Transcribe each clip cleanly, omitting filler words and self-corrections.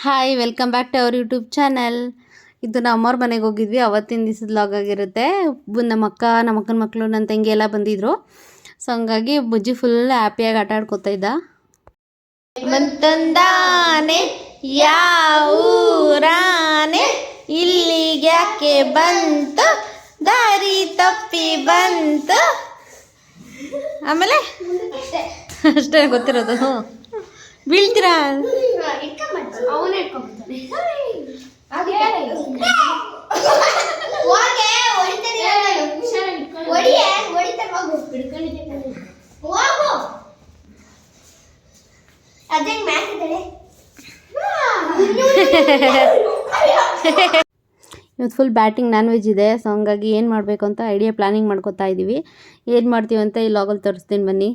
Hi welcome back to our YouTube channel. ಇದು ನಮ್ಮ ಅಮ್ಮವ್ರ ಮನೆಗೆ ಹೋಗಿದ್ವಿ, ಅವತ್ತಿನ ದಿವಸದ ವ್ಲಾಗ್ ಆಗಿರುತ್ತೆ. ನಮ್ಮ ಅಕ್ಕನ ಮಕ್ಕಳು ನನ್ನ ತಂಗಿ ಎಲ್ಲ ಬಂದಿದ್ರು. ಸೊ ಹಂಗಾಗಿ ಬುಜ್ಜಿ ಫುಲ್ ಹ್ಯಾಪಿಯಾಗಿ ಆಟ ಆಡ್ಕೊತಾ ಇದ್ದ. ಬಂತಂದಾನೆ ಯಾವೂರಾನೆ ಇಲ್ಲಿಗೆ ಯಾಕೆ ಬಂತು ದಾರಿ ತಪ್ಪಿ ಬಂತು. ಆಮೇಲೆ ಅಷ್ಟೇ ಗೊತ್ತಿರೋದು. ಬೀಳ್ತೀರಾ? ಇವತ್ತು ಫುಲ್ ಬ್ಯಾಟಿಂಗ್ ನಾನ್ ವೆಜ್ ಇದೆ. ಸೊ ಹಂಗಾಗಿ ಏನು ಮಾಡಬೇಕು ಅಂತ ಐಡಿಯಾ ಪ್ಲಾನಿಂಗ್ ಮಾಡ್ಕೊತಾ ಇದ್ದೀವಿ. ಏನು ಮಾಡ್ತೀವಿ ಅಂತ ಈ ಲಾಗಲ್ಲಿ ತೋರಿಸ್ತೀನಿ ಬನ್ನಿ.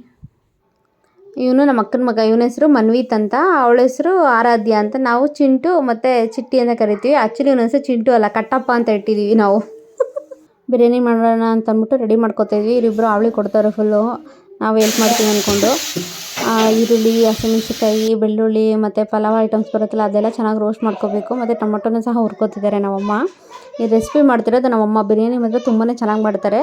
ಇವನು ನಮ್ಮ ಅಕ್ಕನ ಮಗ, ಇವನ ಹೆಸರು ಮನ್ವೀತ್ ಅಂತ, ಅವಳ ಹೆಸರು ಆರಾಧ್ಯ ಅಂತ. ನಾವು ಚಿಂಟು ಮತ್ತು ಚಿಟ್ಟಿ ಅಂತ ಕರಿತೀವಿ. ಆ್ಯಕ್ಚುಲಿ ಇವನ ಹೆಸರು ಚಿಂಟು ಅಲ್ಲ, ಕಟ್ಟಪ್ಪ ಅಂತ ಇಟ್ಟಿದ್ದೀವಿ ನಾವು. ಬಿರಿಯಾನಿ ಮಾಡೋಣ ಅಂತ ಅಂದ್ಬಿಟ್ಟು ರೆಡಿ ಮಾಡ್ಕೊತಾ ಇದ್ವಿ. ಇವರಿಬ್ಬರು ಅವಳಿ ಕೊಡ್ತಾರೆ ಫುಲ್ಲು, ನಾವು ಹೆಲ್ಪ್ ಮಾಡ್ತೀವಿ ಅಂದ್ಕೊಂಡು. ಈರುಳ್ಳಿ, ಹಸಿಮೆಣಸಿನ್ಕಾಯಿ, ಬೆಳ್ಳುಳ್ಳಿ ಮತ್ತು ಪಲಾವ್ ಐಟಮ್ಸ್ ಬರುತ್ತಲ್ಲ ಅದೆಲ್ಲ ಚೆನ್ನಾಗಿ ರೋಸ್ಟ್ ಮಾಡ್ಕೋಬೇಕು. ಮತ್ತು ಟೊಮೊಟೊನ ಸಹ ಹುರ್ಕೋತಿದ್ದಾರೆ ನಮ್ಮಮ್ಮ. ಈ ರೆಸಿಪಿ ಮಾಡ್ತಿರೋದು ನಮ್ಮಮ್ಮ. ಬಿರಿಯಾನಿ ಮಾತ್ರ ತುಂಬಾ ಚೆನ್ನಾಗಿ ಮಾಡ್ತಾರೆ.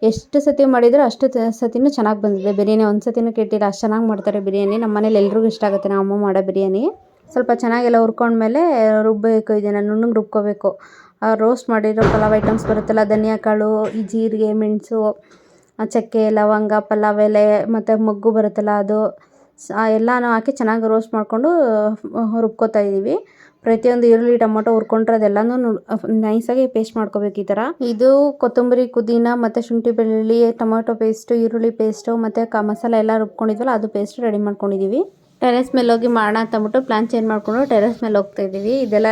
ಎಷ್ಟು ಸತಿ ಮಾಡಿದರೂ ಅಷ್ಟು ಸತಿನೂ ಚೆನ್ನಾಗಿ ಬಂದಿದೆ ಬಿರಿಯಾನಿ. ಒಂದು ಸತಿನೂ ಕೆಟ್ಟಿಲ್ಲ, ಅಷ್ಟು ಚೆನ್ನಾಗಿ ಮಾಡ್ತಾರೆ ಬಿರಿಯಾನಿ. ನಮ್ಮ ಮನೇಲಿ ಎಲ್ರಿಗೂ ಇಷ್ಟ ಆಗುತ್ತೆ ನಮ್ಮ ಅಮ್ಮ ಮಾಡೋ ಬಿರಿಯಾನಿ. ಸ್ವಲ್ಪ ಚೆನ್ನಾಗೆಲ್ಲ ಹುರ್ಕೊಂಡ್ಮೇಲೆ ರುಬ್ಬಬೇಕು. ಇದನ್ನು ನುಣ್ಣಗೆ ರುಬ್ಕೋಬೇಕು. ರೋಸ್ಟ್ ಮಾಡಿರೋ ಪಲಾವ್ ಐಟಮ್ಸ್ ಬರುತ್ತಲ್ಲ, ಧನಿಯಾ ಕಾಳು, ಜೀರಿಗೆ, ಮೆಣಸು, ಚಕ್ಕೆ, ಲವಂಗ, ಪಲಾವ್ ಎಲೆ ಮತ್ತು ಮೊಗ್ಗು ಬರುತ್ತಲ್ಲ ಅದು ಎಲ್ಲನೂ ಹಾಕಿ ಚೆನ್ನಾಗಿ ರೋಸ್ಟ್ ಮಾಡಿಕೊಂಡು ರುಬ್ಕೋತಾ ಇದ್ದೀವಿ. ಪ್ರತಿಯೊಂದು ಈರುಳ್ಳಿ, ಟೊಮೊಟೊ ಹುರ್ಕೊಂಡ್ರೆ ಅದೆಲ್ಲನೂ ನೈಸಾಗಿ ಪೇಸ್ಟ್ ಮಾಡ್ಕೋಬೇಕು ಈ ಥರ. ಇದು ಕೊತ್ತಂಬರಿ, ಪುದೀನ ಮತ್ತು ಶುಂಠಿ ಬೆಳ್ಳುಳ್ಳಿ, ಟೊಮೊಟೊ ಪೇಸ್ಟು, ಈರುಳ್ಳಿ ಪೇಸ್ಟು ಮತ್ತು ಮಸಾಲೆ ಎಲ್ಲ ರುಬ್ಕೊಂಡಿದ್ವಲ್ಲ ಅದು ಪೇಸ್ಟ್ ರೆಡಿ ಮಾಡ್ಕೊಂಡಿದ್ದೀವಿ. ಟೆರೆಸ್ ಮೇಲೆ ಹೋಗಿ ಮಾಡೋಣ ಅಂತಂದ್ಬಿಟ್ಟು ಪ್ಲಾನ್ ಚೇಂಜ್ ಮಾಡಿಕೊಂಡು ಟೆರೆಸ್ ಮೇಲೆ ಹೋಗ್ತಾ ಇದ್ದೀವಿ. ಇದೆಲ್ಲ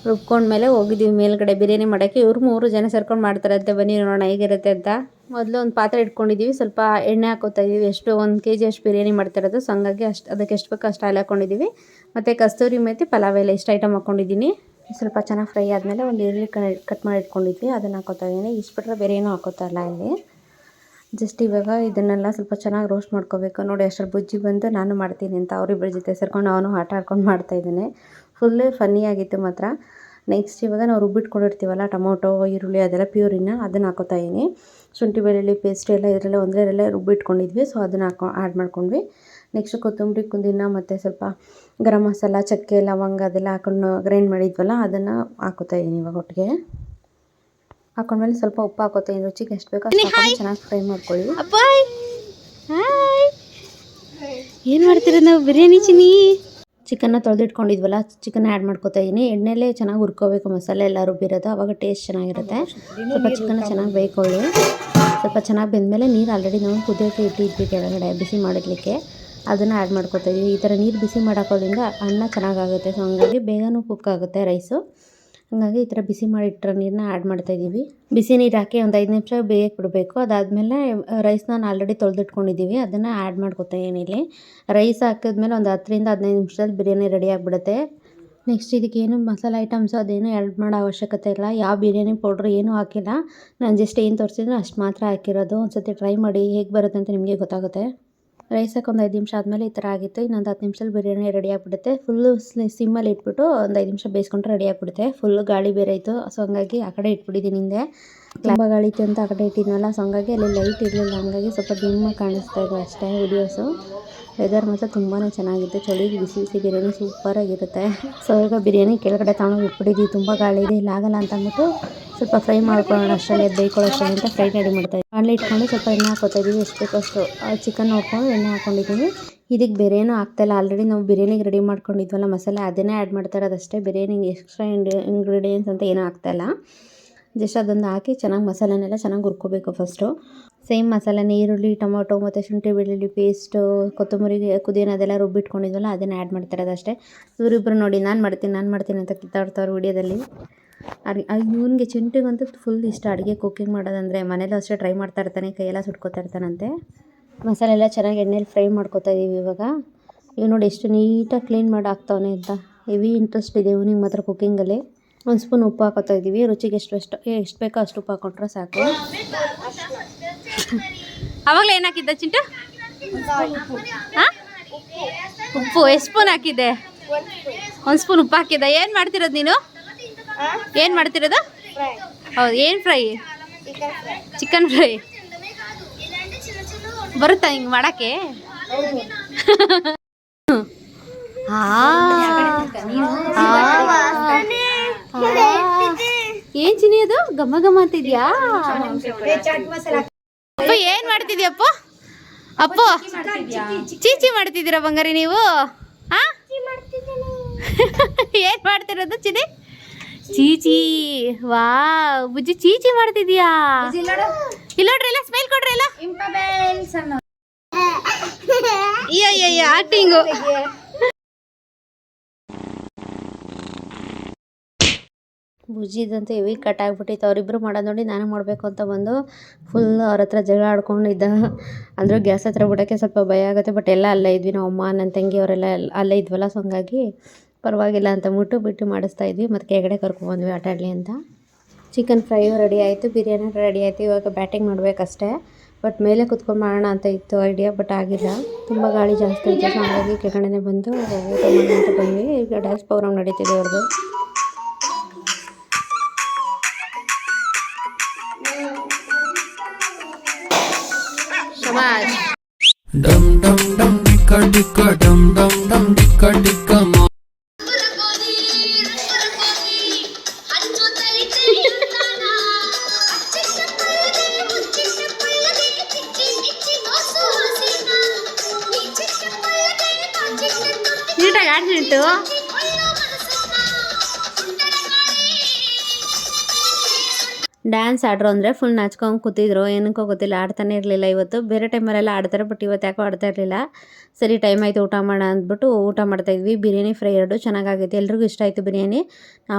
ರುಬ್ಕೊಂಡ್ಮೇಲೆ ಹೋಗಿದ್ದೀವಿ ಮೇಲ್ಗಡೆ ಬಿರಿಯಾನಿ ಮಾಡೋಕ್ಕೆ. ಇವ್ರು 3 ಜನ ಸೇರ್ಕೊಂಡು ಮಾಡ್ತಾರಂತೆ. ಬನ್ನಿ ನೋಡೋಣ ಹೇಗಿರುತ್ತೆ ಅಂತ. ಮೊದಲು ಒಂದು ಪಾತ್ರೆ ಇಟ್ಕೊಂಡಿದ್ದೀವಿ, ಸ್ವಲ್ಪ ಎಣ್ಣೆ ಹಾಕೋತಾ ಇದ್ದೀವಿ. ಎಷ್ಟು 1 kg ಅಷ್ಟು ಬಿರಿಯಾನಿ ಮಾಡ್ತಿರೋದು. ಸೊ ಹಂಗಾಗಿ ಅದಕ್ಕೆ ಎಷ್ಟು ಬೇಕೋ ಅಷ್ಟು ಆಯಿಲ್ ಹಾಕ್ಕೊಂಡಿದ್ದೀವಿ. ಮತ್ತು ಕಸ್ತೂರಿ ಮೇಥಿ, ಪಲಾವ್ ಎಲೆ ಇಷ್ಟು ಐಟಮ್ ಹಾಕ್ಕೊಂಡಿದ್ದೀನಿ. ಸ್ವಲ್ಪ ಚೆನ್ನಾಗಿ ಫ್ರೈ ಆದಮೇಲೆ ಒಂದು ಈರುಳ್ಳಿ ಕಟ್ ಮಾಡಿ ಇಟ್ಕೊಂಡಿದ್ವಿ, ಅದನ್ನು ಹಾಕೋತಾ ಇದ್ದೀನಿ. ಇಷ್ಟು ಬಿಟ್ಟರೆ ಬೇರೆ ಏನೂ ಹಾಕೋತಾ ಇಲ್ಲ ಇಲ್ಲಿ. ಜಸ್ಟ್ ಇವಾಗ ಇದನ್ನೆಲ್ಲ ಸ್ವಲ್ಪ ಚೆನ್ನಾಗಿ ರೋಸ್ಟ್ ಮಾಡ್ಕೋಬೇಕು. ನೋಡಿ ಅಷ್ಟರಲ್ಲಿ ಬುಜ್ಜಿ ಬಂದು ನಾನು ಮಾಡ್ತೀನಿ ಅಂತ ಅವರಿಬ್ಬರ ಜೊತೆ ಸೇರ್ಕೊಂಡು ಅವನು ಆಟ ಆಡ್ಕೊಂಡು ಮಾಡ್ತಾಯಿದ್ದಾನೆ. ಫುಲ್ಲು ಫನ್ನಿಯಾಗಿತ್ತು ಮಾತ್ರ. ನೆಕ್ಸ್ಟ್ ಇವಾಗ ನಾವು ರುಬ್ಬಿಟ್ಕೊಂಡಿರ್ತೀವಲ್ಲ ಟೊಮೊಟೊ, ಈರುಳ್ಳಿ ಅದೆಲ್ಲ ಪ್ಯೂರಿನ ಅದನ್ನು ಹಾಕೋತಾ ಇದ್ದೀನಿ. ಶುಂಠಿ ಬೆಳ್ಳುಳ್ಳಿ ಪೇಸ್ಟ್ ಎಲ್ಲ ಇದರಲ್ಲೇ ಒಂದರಲ್ಲೇ ರುಬ್ಬಿಟ್ಕೊಂಡಿದ್ವಿ. ಸೊ ಅದನ್ನು ಆ್ಯಡ್ ಮಾಡ್ಕೊಂಡ್ವಿ. ನೆಕ್ಸ್ಟ್ ಕೊತ್ತಂಬರಿ, ಪುದೀನ ಮತ್ತು ಸ್ವಲ್ಪ ಗರಂ ಮಸಾಲ, ಚಕ್ಕೆ, ಲವಂಗ ಅದೆಲ್ಲ ಹಾಕೊಂಡು ಗ್ರೈಂಡ್ ಮಾಡಿದ್ವಲ್ಲ ಅದನ್ನು ಹಾಕೋತಾ ಇದ್ದೀನಿ ಇವಾಗ ಒಟ್ಟಿಗೆ. ಹಾಕೊಂಡ್ಮೇಲೆ ಸ್ವಲ್ಪ ಉಪ್ಪು ಹಾಕೋತಾ ಇದ್ದೀನಿ. ರುಚಿಗೆ ಎಷ್ಟು ಬೇಕೋ ಅಷ್ಟು ಹಾಕೊಂಡು ಚೆನ್ನಾಗಿ ಫ್ರೈ ಮಾಡ್ಕೊಳ್ಳಿ. ಏನು ಮಾಡ್ತೀರ ನಾವು ಬಿರಿಯಾನಿ ಚಿನ್ನಿ? ಚಿಕನ್ನ ತೊಳೆದಿಟ್ಕೊಂಡಿದ್ವಲ್ಲ ಚಿಕನ್ ಆ್ಯಡ್ ಮಾಡ್ಕೊತಾ ಇದ್ದೀನಿ. ಎಣ್ಣೆಲೇ ಚೆನ್ನಾಗಿ ಹುರ್ಕೋಬೇಕು, ಮಸಾಲೆ ಎಲ್ಲ ರುಬ್ಬಿರೋದು, ಆವಾಗ ಟೇಸ್ಟ್ ಚೆನ್ನಾಗಿರುತ್ತೆ. ಸ್ವಲ್ಪ ಚಿಕನ್ನ ಚೆನ್ನಾಗಿ ಬೇಯ್ಕೊಳ್ಳಿ. ಸ್ವಲ್ಪ ಚೆನ್ನಾಗಿ ಬೆಂದಮೇಲೆ ನೀರು ಆಲ್ರೆಡಿ ನಾವು ಕುದಿಯೋಕ್ಕೆ ಇಟ್ಟಿದ್ವಿ ಕೆಳಗಡೆ ಬಿಸಿ ಮಾಡಲಿಕ್ಕೆ, ಅದನ್ನು ಆ್ಯಡ್ ಮಾಡ್ಕೊತಾ ಇದ್ದೀವಿ. ಈ ಥರ ನೀರು ಬಿಸಿ ಮಾಡೋದ್ರಿಂದ ಅನ್ನ ಚೆನ್ನಾಗಾಗುತ್ತೆ. ಸೊ ಹಂಗಾಗಿ ಬೇಗನೂ ಕುಕ್ ಆಗುತ್ತೆ ರೈಸು. ಹಾಗಾಗಿ ಈ ಥರ ಬಿಸಿ ಮಾಡಿಟ್ಟಿರೋ ನೀರನ್ನ ಆ್ಯಡ್ ಮಾಡ್ತಾಯಿದ್ದೀವಿ. ಬಿಸಿ ನೀರು ಹಾಕಿ ಒಂದು 5 ನಿಮಿಷ ಬೇಯಕ್ಕೆ ಬಿಡಬೇಕು. ಅದಾದಮೇಲೆ ರೈಸ್ ನಾನು ಆಲ್ರೆಡಿ ತೊಳೆದಿಟ್ಕೊಂಡಿದ್ದೀವಿ, ಅದನ್ನು ಆ್ಯಡ್ ಮಾಡ್ಕೊತಾ ಇದ್ದೀನಿ ಇಲ್ಲಿ. ರೈಸ್ ಹಾಕಿದ್ಮೇಲೆ ಒಂದು 10ರಿಂದ 15 ನಿಮಿಷದಲ್ಲಿ ಬಿರಿಯಾನಿ ರೆಡಿ ಆಗಿಬಿಡುತ್ತೆ. ನೆಕ್ಸ್ಟ್ ಇದಕ್ಕೇನು ಮಸಾಲೆ ಐಟಮ್ಸು ಅದೇನು ಆ್ಯಡ್ ಮಾಡೋ ಅವಶ್ಯಕತೆ ಇಲ್ಲ. ಯಾವ ಬಿರಿಯಾನಿ ಪೌಡ್ರ್ ಏನೂ ಹಾಕಿಲ್ಲ. ನಾನು ಜಸ್ಟ್ ಏನು ತೋರಿಸಿದ್ರು ಅಷ್ಟು ಮಾತ್ರ ಹಾಕಿರೋದು. ಒಂದು ಸತಿ ಟ್ರೈ ಮಾಡಿ ಹೇಗೆ ಬರುತ್ತೆ ಅಂತ ನಿಮಗೆ ಗೊತ್ತಾಗುತ್ತೆ. ರೈಸ್ ಹಾಕಿ ಒಂದು 5 ನಿಮಿಷ ಆದಮೇಲೆ ಈ ಥರ ಆಗಿತ್ತು. ಇನ್ನೊಂದು 10 ನಿಮಿಷದಲ್ಲಿ ಬಿರಿಯಾನಿ ರೆಡಿ ಆಗಿಬಿಡುತ್ತೆ. ಫುಲ್ಲು ಸಿಮ್ಮಲ್ಲಿ ಇಟ್ಬಿಟ್ಟು ಒಂದು 5 ನಿಮಿಷ ಬೇಯಿಸ್ಕೊಂಡ್ರೆ ರೆಡಿ ಆಗಿಬಿಡುತ್ತೆ. ಫುಲ್ಲು ಗಾಳಿ ಬೇರೆ ಇತ್ತು. ಸೊ ಹಂಗಾಗಿ ಆ ಕಡೆ ಇಟ್ಬಿಟ್ಟಿದ್ದೀನಿ ಹಿಂದೆ. ತುಂಬ ಗಾಳಿ ಇತ್ತು ಅಂತ ಆ ಕಡೆ ಇಟ್ಟಿದ್ನಲ್ಲ. ಸೊ ಹಂಗಾಗಿ ಅಲ್ಲಿ ಲೈಟ್ ಇರಲಿಲ್ಲ, ಹಂಗಾಗಿ ಸ್ವಲ್ಪ ಡಿಮ್ಮಾಗಿ ಕಾಣಿಸ್ತಾ ಇದೆ ಅಷ್ಟೇ ವೀಡಿಯೋಸು. ವೆದರ್ ಮಾತ್ರ ತುಂಬಾ ಚೆನ್ನಾಗಿತ್ತು. ಚಳಿಗೆ ಬಿಸಿ ಬಿಸಿ ಬಿರಿಯಾನಿ ಸೂಪರಾಗಿರುತ್ತೆ. ಸೊ ಈಗ ಬಿರಿಯಾನಿ ಕೆಳಗಡೆ ತಗೊಂಡೋಗಿ ಇಟ್ಬಿಟ್ಟಿದ್ದೀವಿ. ತುಂಬ ಗಾಳಿ ಇದೆ, ಇಲ್ಲ ಆಗಲ್ಲ ಅಂತ ಅಂದ್ಬಿಟ್ಟು ಸ್ವಲ್ಪ ಫ್ರೈ ಮಾಡ್ಕೊಳ್ಳೋಣ ಅಷ್ಟರಲ್ಲಿ, ಅದು ಬೇಯ್ಕೊಳ್ಳೋಷ್ಟರಲ್ಲಿ ಅಂತ ಫ್ರೈ ರೆಡಿ ಮಾಡ್ತಾಯಿದ್ವಿ. ಬಾಣಲೆ ಇಟ್ಕೊಂಡು ಸ್ವಲ್ಪ ಎಣ್ಣೆ ಹಾಕೋತಾ ಇದ್ದೀವಿ. ಎಷ್ಟು ಬೇಕೋ ಅಷ್ಟು ಚಿಕನ್ ನೋಡ್ಕೊಂಡು ಎಣ್ಣೆ ಹಾಕ್ಕೊಂಡಿದ್ದೀನಿ. ಇದಕ್ಕೆ ಬೇರೆ ಏನೂ ಆಗ್ತಾಯಿಲ್ಲ. ಆಲ್ರೆಡಿ ನಾವು ಬಿರಿಯಾನಿಗೆ ರೆಡಿ ಮಾಡ್ಕೊಂಡಿದ್ವಲ್ಲ ಮಸಾಲೆ, ಅದನ್ನೇ ಆ್ಯಡ್ ಮಾಡ್ತಾ ಇರೋದಷ್ಟೇ. ಬಿರಿಯಾನಿಗೆ ಎಕ್ಸ್ಟ್ರಾ ಇಂಗ್ರೀಡಿಯೆಂಟ್ಸ್ ಅಂತ ಏನೂ ಆಗ್ತಾಯಿಲ್ಲ. ಜಸ್ಟ್ ಅದನ್ನು ಹಾಕಿ ಚೆನ್ನಾಗಿ ಮಸಾಲೆನೆಲ್ಲ ಚೆನ್ನಾಗಿ ಹುರ್ಕೋಬೇಕು ಫಸ್ಟು. ಸೇಮ್ ಮಸಾಲೆನೇ ಈರುಳ್ಳಿ, ಟೊಮೊಟೊ ಮತ್ತು ಶುಂಠಿ ಬೆಳ್ಳುಳ್ಳಿ ಪೇಸ್ಟು, ಕೊತ್ತಂಬರಿ, ಪುದೀನ ಅದೆಲ್ಲ ರುಬ್ಬಿಟ್ಕೊಂಡಿದ್ವಲ್ಲ ಅದನ್ನು ಆ್ಯಡ್ ಮಾಡ್ತಾ ಇರೋದಷ್ಟೇ. ಇವರಿಬ್ಬರು ನೋಡಿ ನಾನು ಮಾಡ್ತೀನಿ ಅಂತ ಕಿತ್ತಾಡ್ತಾವ್ರು ವೀಡಿಯೋದಲ್ಲಿ. ಇವನಿಗೆ ಚಿಂಟಿಗಂತೂ ಫುಲ್ ಇಷ್ಟ ಅಡುಗೆ ಕುಕ್ಕಿಂಗ್ ಮಾಡೋದಂದರೆ. ಮನೇಲೂ ಅಷ್ಟೇ ಟ್ರೈ ಮಾಡ್ತಾ ಇರ್ತಾನೆ, ಕೈಯೆಲ್ಲ ಸುಟ್ಕೋತಾ ಇರ್ತಾನಂತೆ. ಮಸಾಲೆ ಎಲ್ಲ ಚೆನ್ನಾಗಿ ಎಣ್ಣೆಲಿ ಫ್ರೈ ಮಾಡ್ಕೊತಾ ಇದ್ದೀವಿ ಇವಾಗ. ಇವ್ ನೋಡಿ ಎಷ್ಟು ನೀಟಾಗಿ ಕ್ಲೀನ್ ಮಾಡಿ ಹಾಕ್ತಾವನೆ ಅಂತ. ಹೆವಿ ಇಂಟ್ರೆಸ್ಟ್ ಇದೆ ಇವನಿಗೆ ಮಾತ್ರ ಕುಕ್ಕಿಂಗಲ್ಲಿ. 1 ಸ್ಪೂನ್ ಉಪ್ಪು ಹಾಕೋತಾ ಇದ್ದೀವಿ. ರುಚಿಗೆ ಎಷ್ಟು ಬೇಕೋ ಅಷ್ಟು ಉಪ್ಪು ಹಾಕೊಂಡ್ರೆ ಸಾಕು. ಅವಾಗಲೇ ಏನು ಹಾಕಿದ್ದ ಚಿಂಟು? ಹಾಂ, ಉಪ್ಪು ಎಷ್ಟು ಸ್ಪೂನ್ ಹಾಕಿದ್ದೆ? ಒಂದು ಸ್ಪೂನ್ ಉಪ್ಪು ಹಾಕಿದ. ಏನು ಮಾಡ್ತಿರೋದು ನೀನು? ಏನು ಮಾಡ್ತಿರೋದು? ಹೌದು, ಏನು ಫ್ರೈ? Chicken fry. ಬರುತ್ತಾ ಹಿಂಗೆ ಮಾಡೋಕ್ಕೆ? ಏನ್ ಚಿನಿ ಅದು ಗಮ್ಮ ಗಮ್ಮ ಅಂತಿದ್ಯಾ? ಅಪ್ಪ ಏನ್ ಮಾಡ್ತಿದ್ಯಪ್ಪ? ಅಪ್ಪ ಚೀಚಿ ಮಾಡ್ತಿದ್ದೀರಾ ಬಂಗಾರಿ ನೀವು? ಏನ್ ಮಾಡ್ತಿರೋದು ಚಿನಿ? ಚೀಚಿ. ವಾ ಬುಜ್ಜಿ ಚೀಚಿ ಮಾಡ್ತಿದ್ಯಾ? ಇಲ್ಲೋಡ್ರಿ, ಎಲ್ಲ ಸ್ಮೈಲ್ ಕೊಡ್ರಿ ಎಲ್ಲ. ಆಕ್ಟಿಂಗು. ಬುಜ್ಜಿದಂತೂ ಹೆವಿ ಕಟ್ ಆಗಿಬಿಟ್ಟಿತ್ತು. ಅವರಿಬ್ಬರು ಮಾಡೋದು ನೋಡಿ ನಾನು ಮಾಡಬೇಕು ಅಂತ ಬಂದು ಫುಲ್ ಅವ್ರ ಹತ್ರ ಜಗಳ ಆಡ್ಕೊಂಡಿದ್ದ. ಅಂದರೂ ಗ್ಯಾಸ್ ಹತ್ರ ಬಿಡೋಕ್ಕೆ ಸ್ವಲ್ಪ ಭಯ ಆಗುತ್ತೆ. ಬಟ್ ಎಲ್ಲ ಅಲ್ಲೇ ಇದ್ವಿ, ನಾವು ಅಮ್ಮ ನನ್ನ ತಂಗಿ ಅವರೆಲ್ಲ ಅಲ್ಲೇ ಇದ್ವಲ್ಲ. ಸೊ ಹಂಗಾಗಿ ಪರವಾಗಿಲ್ಲ ಅಂತ ಬಿಟ್ಟು ಮಾಡಿಸ್ತಾ ಇದ್ವಿ. ಮತ್ತು ಕೆಳಗಡೆ ಕರ್ಕೊಂಡ್ಬಂದ್ವಿ ಆಟ ಆಡಲಿ ಅಂತ. ಚಿಕನ್ ಫ್ರೈಯು ರೆಡಿ ಆಯಿತು, ಬಿರಿಯಾನಿ ರೆಡಿ ಆಯಿತು. ಇವಾಗ ಬ್ಯಾಟಿಂಗ್ ಮಾಡಬೇಕಷ್ಟೇ. ಬಟ್ ಮೇಲೆ ಕುತ್ಕೊಂಡು ಮಾಡೋಣ ಅಂತ ಇತ್ತು ಐಡಿಯಾ, ಬಟ್ ಆಗಿಲ್ಲ. ತುಂಬ ಗಾಳಿ ಜಾಸ್ತಿ ಇತ್ತು. ಸೊ ಹಾಗಾಗಿ ಕೆಳಗಡೆ ಬಂದು ಊಟ ಮಾಡೋಣ ಅಂತ ಬಂದ್ವಿ. ಈಗ ಡ್ಯಾನ್ಸ್ ಪ್ರೋಗ್ರಾಮ್ ನಡೀತಿದೆ ಅವ್ರದ್ದು. Dum dum dum dicka dicka dum dum dum dicka dicka ma. ನೀಟಾಗಿ ಆಡ್ಸಿಟ್ಟು ಡ್ಯಾನ್ಸ್ ಆಡ್ರು ಅಂದರೆ ಫುಲ್ ನಾಚ್ಕೊಂಡು ಕೂತಿದ್ರು. ಏನಕ್ಕೋ ಗೊತ್ತಿಲ್ಲ, ಆಡ್ತಾನೆ ಇರಲಿಲ್ಲ ಇವತ್ತು. ಬೇರೆ ಟೈಮಲ್ಲೆಲ್ಲ ಆಡ್ತಾರೆ, ಬಟ್ ಇವತ್ತು ಯಾಕೋ ಆಡ್ತಾ ಇರಲಿಲ್ಲ. ಸರಿ ಟೈಮ್ ಆಯಿತು ಊಟ ಮಾಡೋಣ ಅಂದ್ಬಿಟ್ಟು ಊಟ ಮಾಡ್ತಾಯಿದ್ವಿ. ಬಿರಿಯಾನಿ ಫ್ರೈ ಎರಡು ಚೆನ್ನಾಗಾಗೈತೆ, ಎಲ್ರಿಗೂ ಇಷ್ಟ ಆಯಿತು ಬಿರಿಯಾನಿ.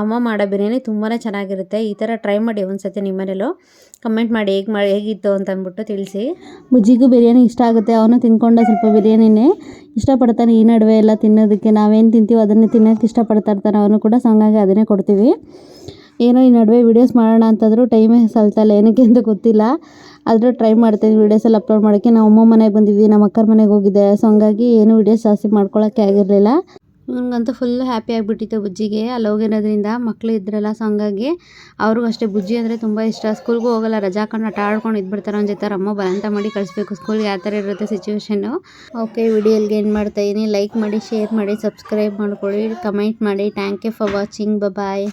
ಅಮ್ಮ ಮಾಡೋ ಬಿರಿಯಾನಿ ತುಂಬಾ ಚೆನ್ನಾಗಿರುತ್ತೆ. ಈ ಥರ ಟ್ರೈ ಮಾಡಿ ಒಂದ್ಸತಿ ನಿಮ್ಮನೇಲೂ. ಕಮೆಂಟ್ ಮಾಡಿ ಹೇಗಿತ್ತು ಅಂತ ಅಂದ್ಬಿಟ್ಟು ತಿಳಿಸಿ. ಬುಜ್ಜಿಗೂ ಬಿರಿಯಾನಿ ಇಷ್ಟ ಆಗುತ್ತೆ, ಅವನು ತಿನ್ಕೊಂಡ ಸ್ವಲ್ಪ ಬಿರಿಯಾನಿನೇ ಇಷ್ಟಪಡ್ತಾನೆ. ಈ ನಡುವೆ ಎಲ್ಲ ತಿನ್ನೋದಕ್ಕೆ ನಾವೇನು ತಿಂತೀವೋ ಅದನ್ನೇ ತಿನ್ನೋಕ್ಕೆ ಇಷ್ಟಪಡ್ತಾ ಇರ್ತಾನೆ ಅವನು ಕೂಡ. ಸೊ ಹಂಗಾಗಿ ಅದನ್ನೇ ಕೊಡ್ತೀವಿ. ಏನೋ ಈ ನಡುವೆ ವೀಡಿಯೋಸ್ ಮಾಡೋಣ ಅಂತಂದರೂ ಟೈಮೇ ಸಲ್ತಲ್ಲ, ಏನಕ್ಕೆ ಅಂತ ಗೊತ್ತಿಲ್ಲ. ಆದರೂ ಟ್ರೈ ಮಾಡ್ತಾಯಿದ್ವಿ ವೀಡಿಯೋಸಲ್ಲಿ ಅಪ್ಲೋಡ್ ಮಾಡೋಕ್ಕೆ. ನಾವು ಅಮ್ಮ ಮನೆಗೆ ಬಂದಿದ್ವಿ, ನಮ್ಮ ಅಕ್ಕರ ಮನೆಗೆ ಹೋಗಿದ್ದೆ. ಸೊ ಹಂಗಾಗಿ ಏನು ವೀಡಿಯೋಸ್ ಜಾಸ್ತಿ ಮಾಡ್ಕೊಳ್ಳೋಕ್ಕೆ ಆಗಿರಲಿಲ್ಲ. ನನಗಂತೂ ಫುಲ್ ಹ್ಯಾಪಿ ಆಗಿಬಿಟ್ಟಿತ್ತು ಬುಜ್ಜಿಗೆ ಅಲ್ಲಿ ಹೋಗಿರೋದ್ರಿಂದ. ಮಕ್ಕಳು ಇದ್ರಲ್ಲ, ಸೊ ಹಂಗಾಗಿ ಅವ್ರಿಗೂ ಅಷ್ಟೇ ಬುಜ್ಜಿ ಅಂದರೆ ತುಂಬ ಇಷ್ಟ. ಸ್ಕೂಲ್ಗೂ ಹೋಗಲ್ಲ, ರಜಾ ಹಾಕೊಂಡು ಆಟ ಆಡ್ಕೊಂಡು ಇದ್ಬಿಡ್ತಾರೆ ಅವ್ನ ಜೊತೆ. ಅಮ್ಮ ಬಲಂತ ಮಾಡಿ ಕಳಿಸ್ಬೇಕು ಸ್ಕೂಲ್ಗೆ, ಯಾವ ಥರ ಇರುತ್ತೆ ಸಿಚುವೇಶನ್ನು. ಓಕೆ, ವಿಡಿಯೋಲ್ಗೆ ಏನು ಮಾಡ್ತಾಯಿದ್ದೀನಿ, ಲೈಕ್ ಮಾಡಿ, ಶೇರ್ ಮಾಡಿ, ಸಬ್ಸ್ಕ್ರೈಬ್ ಮಾಡ್ಕೊಳ್ಳಿ, ಕಮೆಂಟ್ ಮಾಡಿ. Thank you for watching. Bye.